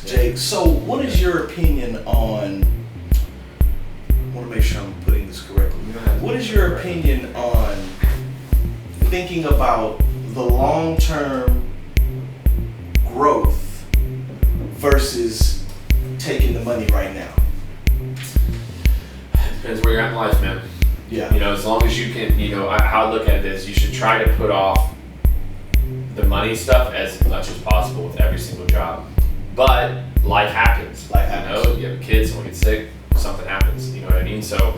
Jake, so what is your opinion on, I want to make sure I'm putting this correctly. What is your opinion on thinking about the long-term growth versus taking the money right now? Depends where you're at in life, man. Yeah. You know, as long as you can, how I look at it is you should try to put off the money stuff as much as possible with every single job. But life happens. Life happens. You have kids, someone gets sick, something happens. You know what I mean? So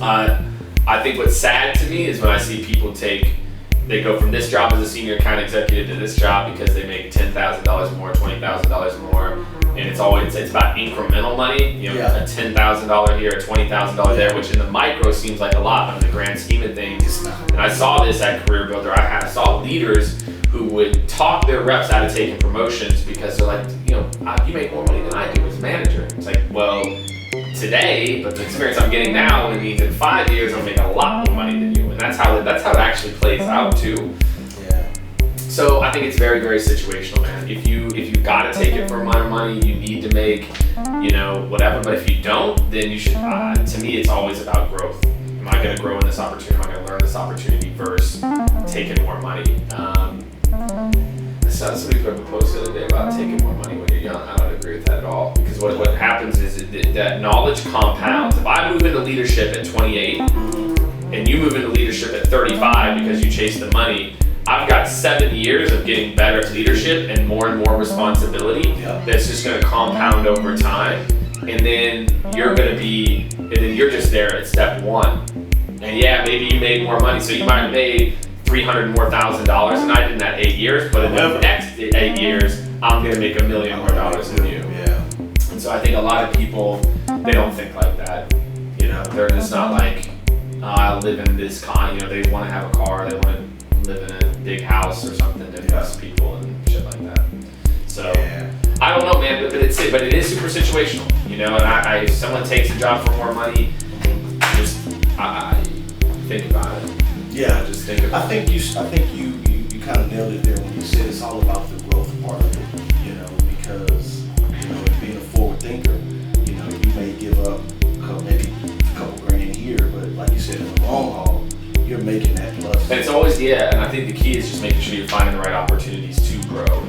I think what's sad to me is when I see people they go from this job as a senior account executive to this job because they make $10,000 more, $20,000 more. And it's about incremental money, a $10,000 here, a $20,000 there, which in the micro seems like a lot, but in the grand scheme of things, and I saw this at Career Builder, I saw leaders who would talk their reps out of taking promotions because they're like, you make more money than I do as a manager. It's like, well, today, but the experience I'm getting now, it means in 5 years I'll make a lot more money than you, and that's how it actually plays out too. So I think it's very, very situational, man. If you gotta take it for more money, you need to make, whatever. But if you don't, then you should. To me, it's always about growth. Am I gonna grow in this opportunity? Am I gonna learn this opportunity versus taking more money? Somebody put up a post the other day about taking more money when you're young. I don't agree with that at all because what happens is that knowledge compounds. If I move into leadership at 28 and you move into leadership at 35 because you chase the money, I've got 7 years of getting better at leadership and more responsibility that's just going to compound over time. And then you're just there at step one. And yeah, maybe you made more money. So you might have made $300,000 more than I did in that 8 years. But in the next 8 years, I'm going to make $1 million more than you. Yeah. And so I think a lot of people, they don't think like that. They're just not like, I live in this they want to have a car, they want to live in a big house or something to impress people and shit like that. So I don't know, man, but it is super situational, And if someone takes a job for more money, just think about it. Yeah, just think about it. I think you kind of nailed it there when you said it's all about the growth part of it, because being a forward thinker, you may give up maybe a couple grand here, but like you said, in the long haul, you're making that plus. And it's always, and I think the key is just making sure you're finding the right opportunities to grow.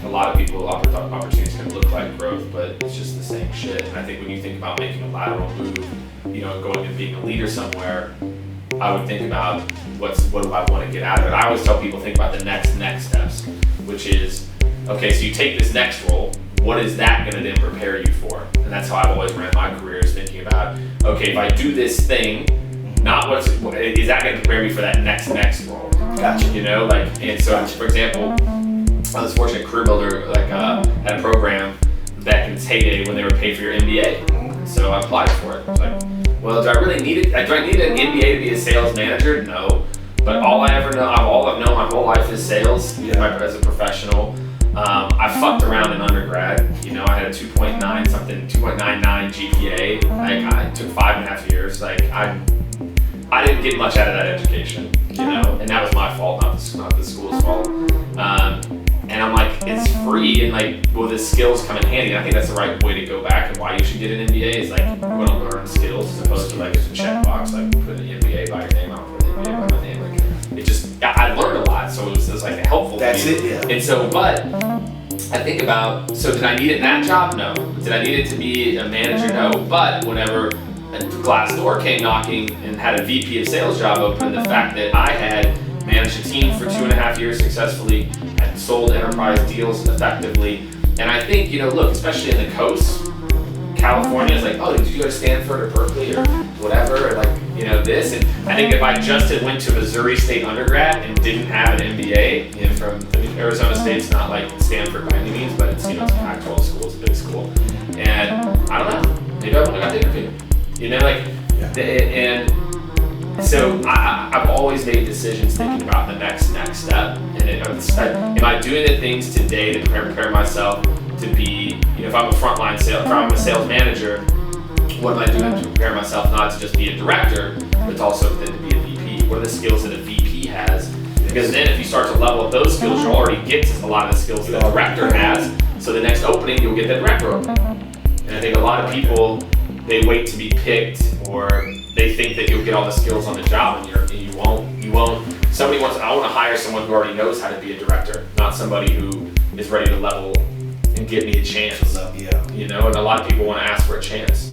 A lot of people, opportunities can look like growth, but it's just the same shit. And I think when you think about making a lateral move, going and being a leader somewhere, I would think about what do I want to get out of it. I always tell people, think about the next steps, which is, okay, so you take this next role, what is that going to then prepare you for? And that's how I've always ran my career, is thinking about, okay, if I do this thing, not is that going to prepare me for that next role? Gotcha. And so, for example, I was fortunate Career Builder had a program back in its heyday when they would pay for your MBA. So I applied for it. I was like, well, do I really need it? Do I need an MBA to be a sales manager? No. But all I've known my whole life is sales as a professional. I fucked around in undergrad. I had a 2.99 GPA. I took 5.5 years. I didn't get much out of that education, and that was my fault, not the school's fault. And I'm like, it's free, and will the skills come in handy? And I think that's the right way to go back, and why you should get an MBA is you want to learn skills as opposed to it's a checkbox, put an MBA by your name, I'll put an MBA by my name. I learned a lot, so it was helpful. That's to me. it, yeah. And so, but I think about, did I need it in that job? No. Did I need it to be a manager? No. But whenever Glassdoor came knocking and had a VP of sales job open, the fact that I had managed a team for 2.5 years successfully, had sold enterprise deals effectively, and I think, look, especially in the coast, California is did you go to Stanford or Berkeley or whatever, or this, and I think if I just had went to Missouri State undergrad and didn't have an MBA, Arizona State's not like Stanford by any means, but it's, it's a Pac-12 school, it's a big school, and I don't know, maybe I wouldn't have got the interview. And so I've always made decisions thinking about the next step. And am I doing the things today to prepare myself to be, if I'm a frontline sales, if I'm a sales manager, what am I doing to prepare myself not to just be a director, but also then to be a VP? What are the skills that a VP has Because then if you start to level up those skills, you'll already get to a lot of the skills that the director has. So the next opening, you'll get the director opening. And I think a lot of people, they wait to be picked, or they think that you'll get all the skills on the job, and you won't. I want to hire someone who already knows how to be a director, not somebody who is ready to level and give me a chance. Yeah. You know, and a lot of people want to ask for a chance.